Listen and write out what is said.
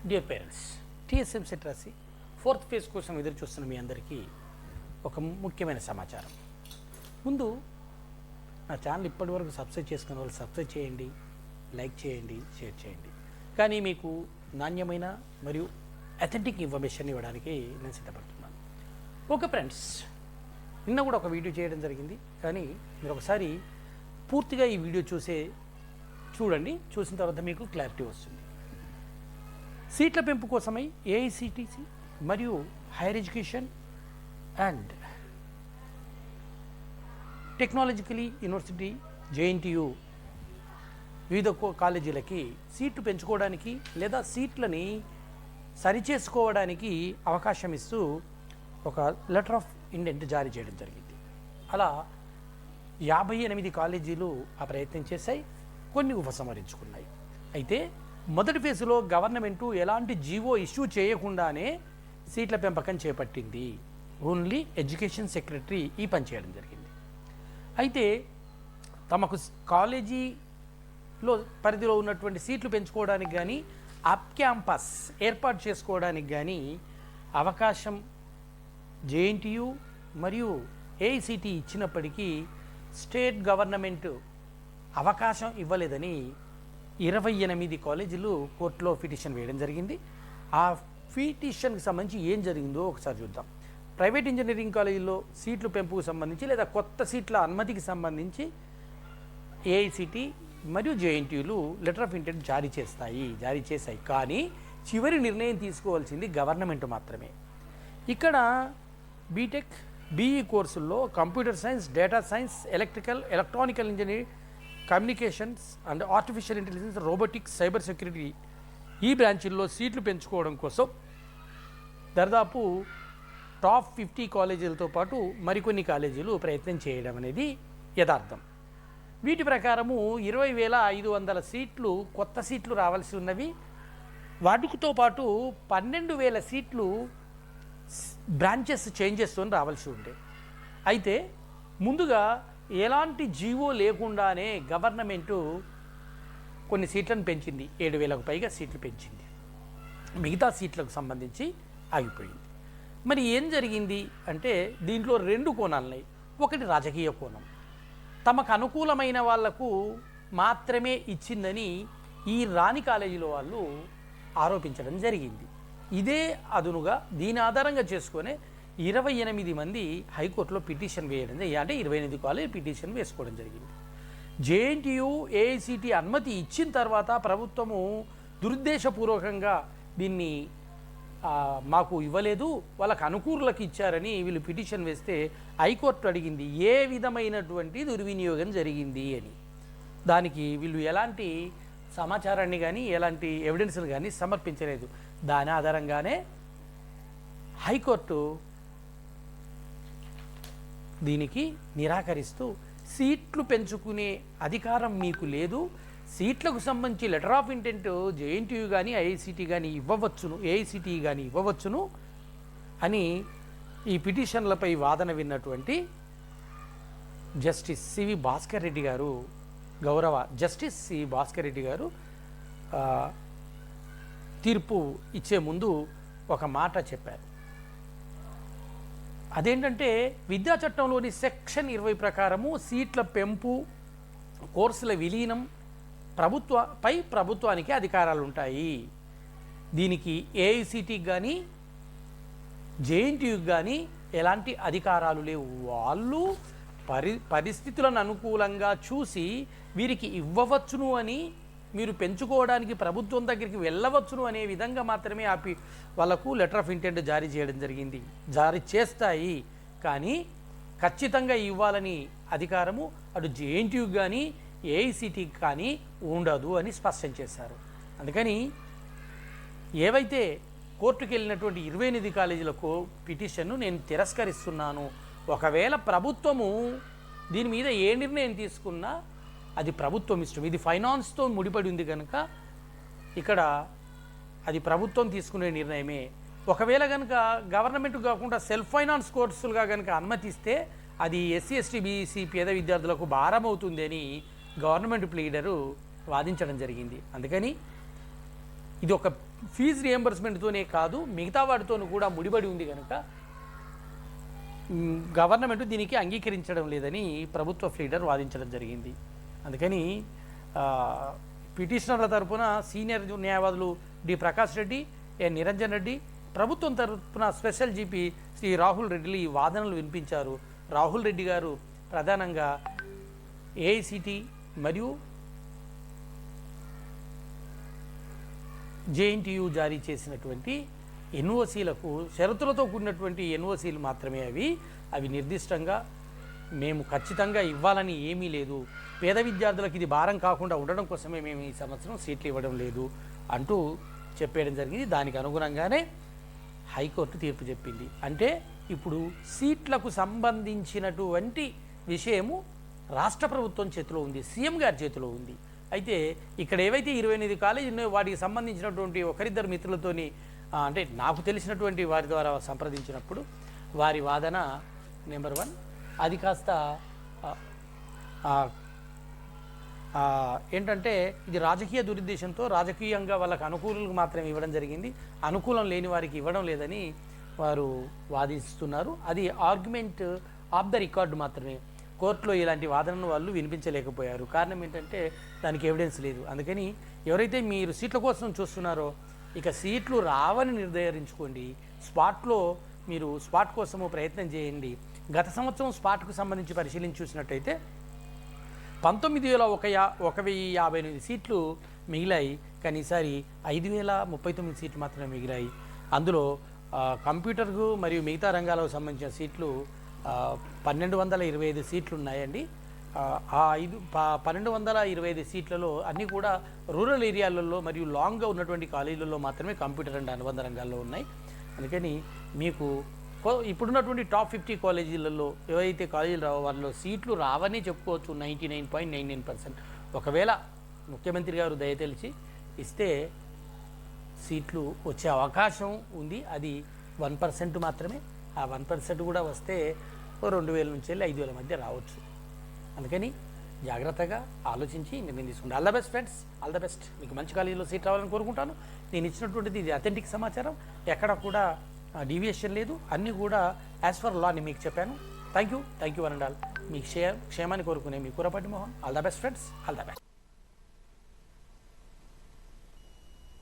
Dear parents, TSM set రాసి 4th phase కోసం ఎదురు చూస్తున్న మీ అందరికీ ఒక ముఖ్యమైన సమాచారం. ముందు నా ఛానల్ ఇప్పటివరకు సబ్స్క్రైబ్ చేసుకున్న వాళ్ళు సబ్స్క్రైబ్ చేయండి, లైక్ చేయండి, షేర్ చేయండి. కానీ మీకు నాణ్యమైన మరియు అథెంటిక్ ఇన్ఫర్మేషన్ ఇవ్వడానికి నేను సిద్ధపడుతున్నాను. ఓకే ఫ్రెండ్స్, నిన్న కూడా ఒక వీడియో చేయడం జరిగింది. కానీ మీరు ఒకసారి పూర్తిగా ఈ వీడియో చూడండి. చూసిన తర్వాత మీకు క్లారిటీ వస్తుంది. సీట్ల పెంపు కోసమై ఏఐసిటిసి మరియు higher education and technologically university JNTU వివిధ కాలేజీలకి సీట్లు పెంచుకోవడానికి లేదా సీట్లని సరిచేసుకోవడానికి అవకాశం ఇస్తూ ఒక లెటర్ ఆఫ్ ఇంటెంట్ జారీ చేయడం జరిగింది. అలా 58 కాలేజీలు ఆ ప్రయత్నం చేశాయి, కొన్ని ఉపసంహరించుకున్నాయి. అయితే మొదటి ఫేజ్లో గవర్నమెంటు ఎలాంటి జీవో ఇష్యూ చేయకుండానే సీట్ల పెంపకం చేపట్టింది. ఓన్లీ ఎడ్యుకేషన్ సెక్రటరీ ఈ పని చేయడం జరిగింది. అయితే తమకు కాలేజీలో పరిధిలో ఉన్నటువంటి సీట్లు పెంచుకోవడానికి కానీ అప్ క్యాంపస్ ఏర్పాటు చేసుకోవడానికి కానీ అవకాశం జేఎన్టీయు మరియు ఏఐసిటి ఇచ్చినప్పటికీ స్టేట్ గవర్నమెంట్ అవకాశం ఇవ్వలేదని 28 కాలేజీలు కోర్టులో పిటిషన్ వేయడం జరిగింది. ఆ పిటిషన్కి సంబంధించి ఏం జరిగిందో ఒకసారి చూద్దాం. ప్రైవేట్ ఇంజనీరింగ్ కాలేజీల్లో సీట్లు పెంపుకు సంబంధించి లేదా కొత్త సీట్ల అనుమతికి సంబంధించి ఏఐసిటి మరియు జేఎన్టీయులు లెటర్ ఆఫ్ ఇంటెంట్ జారీ చేశాయి. కానీ చివరి నిర్ణయం తీసుకోవాల్సింది గవర్నమెంట్ మాత్రమే. ఇక్కడ బీటెక్ బీఈ కోర్సుల్లో computer science, data science, electronical engineering, communications and artificial intelligence, robotics, cyber security ఈ బ్రాంచీల్లో సీట్లు పెంచుకోవడం కోసం దాదాపు టాప్ 50 కాలేజీలతో పాటు మరికొన్ని కాలేజీలు ప్రయత్నం చేయడం అనేది యథార్థం. వీటి ప్రకారము 20,500 సీట్లు కొత్త సీట్లు రావాల్సి ఉన్నవి. వాటితో పాటు 12,000 సీట్లు బ్రాంచెస్ చేంజెస్ రావాల్సి ఉండే. అయితే ముందుగా ఎలాంటి జీవో లేకుండానే గవర్నమెంటు కొన్ని సీట్లను పెంచింది. 7,000కు పైగా సీట్లు పెంచింది. మిగతా సీట్లకు సంబంధించి ఆగిపోయింది. మరి ఏం జరిగింది అంటే దీంట్లో 2 కోణాలున్నాయి. ఒకటి రాజకీయ కోణం, తమకు అనుకూలమైన వాళ్లకు మాత్రమే ఇచ్చిందని ఈ రాని కాలేజీలో వాళ్ళు ఆరోపించడం జరిగింది. ఇదే అదునుగా దీని ఆధారంగా చేసుకొని 28 మంది హైకోర్టులో పిటిషన్ వేయడం జరిగింది. అంటే 28 కాలేజీ పిటిషన్ వేసుకోవడం జరిగింది. జేఎన్టీయు ఏఐసిటి అనుమతి ఇచ్చిన తర్వాత ప్రభుత్వము దురుద్దేశపూర్వకంగా దీన్ని మాకు ఇవ్వలేదు, వాళ్ళకు అనుకూలకు ఇచ్చారని వీళ్ళు పిటిషన్ వేస్తే హైకోర్టు అడిగింది ఏ విధమైనటువంటి దుర్వినియోగం జరిగింది అని. దానికి వీళ్ళు ఎలాంటి సమాచారాన్ని కానీ ఎలాంటి ఎవిడెన్స్ని కానీ సమర్పించలేదు. దాని ఆధారంగానే హైకోర్టు దీనికి నిరాకరిస్తూ సీట్లు పెంచుకునే అధికారం మీకు లేదు, సీట్లకు సంబంధించి లెటర్ ఆఫ్ ఇంటెంట్ జేఎన్టీయు కానీ ఐఐసిటి కానీ ఇవ్వవచ్చును, ఏఐసిటి కానీ ఇవ్వవచ్చును అని ఈ పిటిషన్లపై వాదన విన్నటువంటి జస్టిస్ సివి భాస్కర్ రెడ్డి గారు, గౌరవ జస్టిస్ సివి భాస్కర్ రెడ్డి గారు తీర్పు ఇచ్చే ముందు ఒక మాట చెప్పారు. అదేంటంటే విద్యా చట్టంలోని సెక్షన్ 20 ప్రకారము సీట్ల పెంపు, కోర్సుల విలీనం ప్రభుత్వానికి అధికారాలు ఉంటాయి. దీనికి ఏఐసిటికి కానీ జేఎన్టీయుకి కానీ ఎలాంటి అధికారాలు లేవు. వాళ్ళు పరిస్థితులను అనుకూలంగా చూసి వీరికి ఇవ్వవచ్చును అని, మీరు పెంచుకోవడానికి ప్రభుత్వం దగ్గరికి వెళ్ళవచ్చును అనే విధంగా మాత్రమే వాళ్ళకు లెటర్ ఆఫ్ ఇంటెంట్ జారీ చేయడం జరిగింది. జారీ చేస్తాయి కానీ ఖచ్చితంగా ఇవ్వాలని అధికారము అటు జేఎన్టీయుకి కానీ ఏఐసిటికి కానీ ఉండదు అని స్పష్టం చేశారు. అందుకని ఏవైతే కోర్టుకు వెళ్ళినటువంటి 28 కాలేజీలకు పిటిషన్ను నేను తిరస్కరిస్తున్నాను. ఒకవేళ ప్రభుత్వము దీని మీద ఏ నిర్ణయం తీసుకున్నా అది ప్రభుత్వం ఇష్టం. ఇది ఫైనాన్స్తో ముడిపడి ఉంది కనుక ఇక్కడ అది ప్రభుత్వం తీసుకునే నిర్ణయమే. ఒకవేళ కనుక గవర్నమెంట్ కాకుండా సెల్ఫ్ ఫైనాన్స్ కోర్సులుగా కనుక అనుమతిస్తే అది ఎస్సీ ఎస్టీ బీసీ పేద విద్యార్థులకు భారం అవుతుంది అని గవర్నమెంట్ ప్లీడరు వాదించడం జరిగింది. అందుకని ఇది ఒక ఫీజు రియంబర్స్మెంట్తోనే కాదు మిగతా వాటితోనూ కూడా ముడిపడి ఉంది కనుక గవర్నమెంట్ దీనికి అంగీకరించడం లేదని ప్రభుత్వ లీడర్ వాదించడం జరిగింది. అందుకని పిటిషనర్ల తరపున సీనియర్ న్యాయవాదులు డి ప్రకాష్ రెడ్డి, ఎన్ నిరంజన్ రెడ్డి, ప్రభుత్వం తరపున స్పెషల్ జీపీ శ్రీ రాహుల్ రెడ్డిలు ఈ వాదనలు వినిపించారు. రాహుల్ రెడ్డి గారు ప్రధానంగా ఏఐసిటి మరియు జేఎన్టీయూ జారీ చేసినటువంటి ఎన్ఓసీలకు షరతులతో కూడినటువంటి ఎన్ఓసీలు మాత్రమే అవి నిర్దిష్టంగా మేము ఖచ్చితంగా ఇవ్వాలని ఏమీ లేదు, పేద విద్యార్థులకు ఇది భారం కాకుండా ఉండడం కోసమే మేము ఈ సంవత్సరం సీట్లు ఇవ్వడం లేదు అంటూ చెప్పేయడం జరిగింది. దానికి అనుగుణంగానే హైకోర్టు తీర్పు చెప్పింది. అంటే ఇప్పుడు సీట్లకు సంబంధించినటువంటి విషయము రాష్ట్ర ప్రభుత్వం చేతిలో ఉంది, సీఎం గారి చేతిలో ఉంది. అయితే ఇక్కడ ఏవైతే 28 కాలేజీలు ఉన్నాయో వాటికి సంబంధించినటువంటి ఒకరిద్దరు మిత్రులతోని అంటే నాకు తెలిసినటువంటి వారి ద్వారా సంప్రదించినప్పుడు వారి వాదన నెంబర్ 1 అది కాస్త ఏంటంటే ఇది రాజకీయ దురుద్దేశంతో రాజకీయంగా వాళ్ళకు అనుకూలులకు మాత్రమే ఇవ్వడం జరిగింది, అనుకూలం లేని వారికి ఇవ్వడం లేదని వారు వాదిస్తున్నారు. అది ఆర్గ్యుమెంట్ ఆఫ్ ద రికార్డు మాత్రమే. కోర్టులో ఇలాంటి వాదనను వాళ్ళు వినిపించలేకపోయారు. కారణం ఏంటంటే దానికి ఎవిడెన్స్ లేదు. అందుకని ఎవరైతే మీరు సీట్ల కోసం చూస్తున్నారో ఇక సీట్లు రావని నిర్ధారించుకోండి. స్పాట్లో మీరు స్పాట్ కోసము ప్రయత్నం చేయండి. గత సంవత్సరం స్పాట్కు సంబంధించి పరిశీలించి చూసినట్టయితే 19,158 సీట్లు మిగిలాయి. కానీ ఈసారి 5,039 సీట్లు మాత్రమే మిగిలాయి. అందులో కంప్యూటర్కు మరియు మిగతా రంగాలకు సంబంధించిన సీట్లు 1,225 సీట్లు ఉన్నాయండి. ఆ 1,225 సీట్లలో అన్నీ కూడా రూరల్ ఏరియాలలో మరియు లాంగ్గా ఉన్నటువంటి కాలేజీలలో మాత్రమే కంప్యూటర్ అండ్ అనుబంధ రంగాల్లో ఉన్నాయి. అందుకని మీకు ఇప్పుడున్నటువంటి టాప్ 50 కాలేజీలలో ఏవైతే కాలేజీలు రావో వాళ్ళలో సీట్లు రావని చెప్పుకోవచ్చు 99.99%. ఒకవేళ ముఖ్యమంత్రి గారు దయతెలిచి ఇస్తే సీట్లు వచ్చే అవకాశం ఉంది. అది 1% మాత్రమే. ఆ 1% కూడా వస్తే 2,000 నుంచి 5,000 మధ్య రావచ్చు. అందుకని జాగ్రత్తగా ఆలోచించి నిర్ణయం తీసుకోండి. All the best friends, all the best. మీకు మంచి కాలేజీలో సీట్ రావాలని కోరుకుంటాను. నేను ఇచ్చినటువంటిది ఇది అథెంటిక్ సమాచారం, ఎక్కడ కూడా డీవియేషన్ లేదు, అన్నీ కూడా యాజ్ ఫర్ లా అని మీకు చెప్పాను. Thank you one and all. మీ క్షేమాన్ని కోరుకునే మీ Kurapati Mohan. All the best friends, all the best.